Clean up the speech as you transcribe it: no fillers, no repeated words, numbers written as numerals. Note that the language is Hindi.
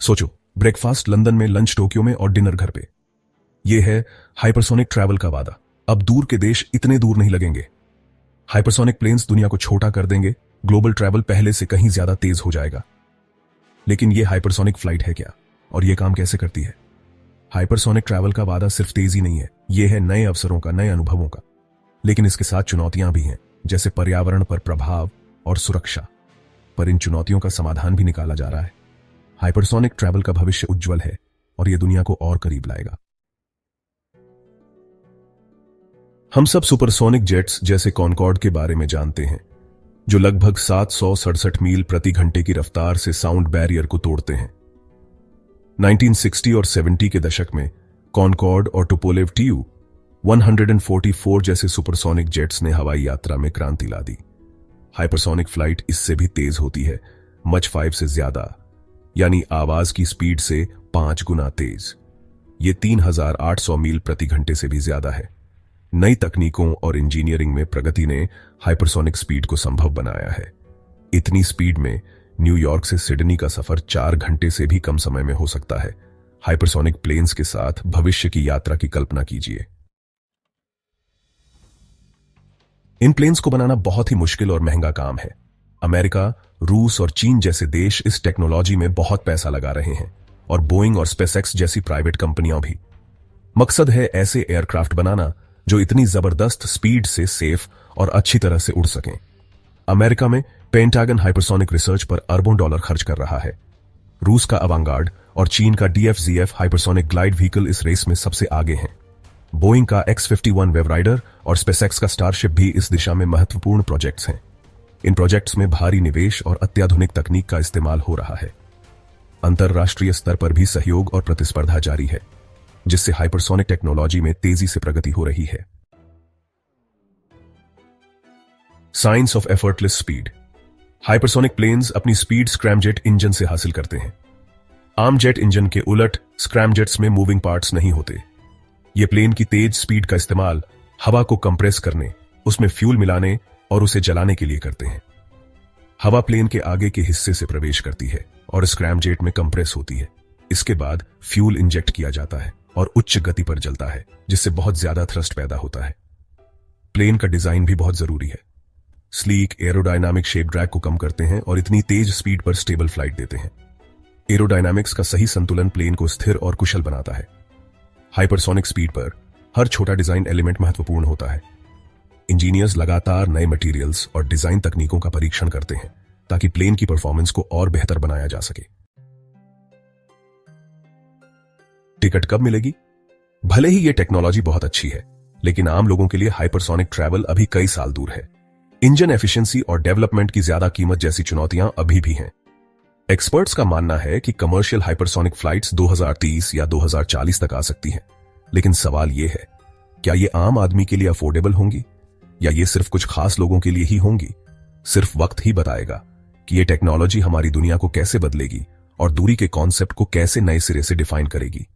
सोचो, ब्रेकफास्ट लंदन में, लंच टोक्यो में और डिनर घर पे। यह है हाइपरसोनिक ट्रैवल का वादा। अब दूर के देश इतने दूर नहीं लगेंगे। हाइपरसोनिक प्लेन्स दुनिया को छोटा कर देंगे, ग्लोबल ट्रैवल पहले से कहीं ज्यादा तेज हो जाएगा। लेकिन यह हाइपरसोनिक फ्लाइट है क्या, और यह काम कैसे करती है? हाइपरसोनिक ट्रैवल का वादा सिर्फ तेजी नहीं है, यह है नए अवसरों का, नए अनुभवों का। लेकिन इसके साथ चुनौतियां भी हैं, जैसे पर्यावरण पर प्रभाव और सुरक्षा। पर इन चुनौतियों का समाधान भी निकाला जा रहा है। हाइपरसोनिक ट्रैवल का भविष्य उज्जवल है और यह दुनिया को और करीब लाएगा। हम सब सुपरसोनिक जेट्स जैसे कॉनकॉर्ड के बारे में जानते हैं, जो लगभग 767 मील प्रति घंटे की रफ्तार से साउंड बैरियर को तोड़ते हैं। 1960 और 70 के दशक में कॉनकॉर्ड और टुपोलेव Tu-144 जैसे सुपरसोनिक जेट्स ने हवाई यात्रा में क्रांति ला दी। हाइपरसोनिक फ्लाइट इससे भी तेज होती है, मच 5 से ज्यादा, यानी आवाज की स्पीड से 5 गुना तेज। ये 3800 मील प्रति घंटे से भी ज्यादा है। नई तकनीकों और इंजीनियरिंग में प्रगति ने हाइपरसोनिक स्पीड को संभव बनाया है। इतनी स्पीड में न्यूयॉर्क से सिडनी का सफर 4 घंटे से भी कम समय में हो सकता है। हाइपरसोनिक प्लेन्स के साथ भविष्य की यात्रा की कल्पना कीजिए। इन प्लेन्स को बनाना बहुत ही मुश्किल और महंगा काम है। अमेरिका, रूस और चीन जैसे देश इस टेक्नोलॉजी में बहुत पैसा लगा रहे हैं, और बोइंग और स्पेसएक्स जैसी प्राइवेट कंपनियां भी। मकसद है ऐसे एयरक्राफ्ट बनाना जो इतनी जबरदस्त स्पीड से सेफ और अच्छी तरह से उड़ सकें। अमेरिका में पेंटागन हाइपरसोनिक रिसर्च पर अरबों डॉलर खर्च कर रहा है। रूस का अवांगार्ड और चीन का DFZF हाइपरसोनिक ग्लाइड व्हीकल इस रेस में सबसे आगे हैं। बोइंग का X-51 वेव राइडर और स्पेसएक्स का स्टारशिप भी इस दिशा में महत्वपूर्ण प्रोजेक्ट्स हैं। इन प्रोजेक्ट्स में भारी निवेश और अत्याधुनिक तकनीक का इस्तेमाल हो रहा है। अंतरराष्ट्रीय स्तर पर भी सहयोग और प्रतिस्पर्धा जारी है, जिससे हाइपरसोनिक टेक्नोलॉजी में तेजी से प्रगति हो रही है। Science of effortless speed. Hypersonic planes अपनी स्पीड स्क्रैमजेट इंजन से हासिल करते हैं। आम जेट इंजन के उलट स्क्रैमजेट्स में मूविंग पार्ट्स नहीं होते। ये प्लेन की तेज स्पीड का इस्तेमाल हवा को कंप्रेस करने, उसमें फ्यूल मिलाने और उसे जलाने के लिए करते हैं। हवा प्लेन के आगे के हिस्से से प्रवेश करती है और स्क्रैमजेट में कंप्रेस होती है। इसके बाद फ्यूल इंजेक्ट किया जाता है और उच्च गति पर जलता है, जिससे बहुत ज्यादा थ्रस्ट पैदा होता है। प्लेन का डिजाइन भी बहुत जरूरी है। स्लीक एरोडायनामिक शेप ड्रैग को कम करते हैं और इतनी तेज स्पीड पर स्टेबल फ्लाइट देते हैं। एरोडायनामिक्स का सही संतुलन प्लेन को स्थिर और कुशल बनाता है। हाइपरसोनिक स्पीड पर हर छोटा डिजाइन एलिमेंट महत्वपूर्ण होता है। इंजीनियर्स लगातार नए मटेरियल्स और डिजाइन तकनीकों का परीक्षण करते हैं, ताकि प्लेन की परफॉर्मेंस को और बेहतर बनाया जा सके। टिकट कब मिलेगी? भले ही यह टेक्नोलॉजी बहुत अच्छी है, लेकिन आम लोगों के लिए हाइपरसोनिक ट्रैवल अभी कई साल दूर है। इंजन एफिशिएंसी और डेवलपमेंट की ज्यादा कीमत जैसी चुनौतियां अभी भी हैं। एक्सपर्ट्स का मानना है कि कमर्शियल हाइपरसोनिक फ्लाइट्स 2030 या 2040 तक आ सकती हैं। लेकिन सवाल यह है, क्या ये आम आदमी के लिए अफोर्डेबल होंगी, या ये सिर्फ कुछ खास लोगों के लिए ही होंगी? सिर्फ वक्त ही बताएगा कि ये टेक्नोलॉजी हमारी दुनिया को कैसे बदलेगी और दूरी के कॉन्सेप्ट को कैसे नए सिरे से डिफाइन करेगी।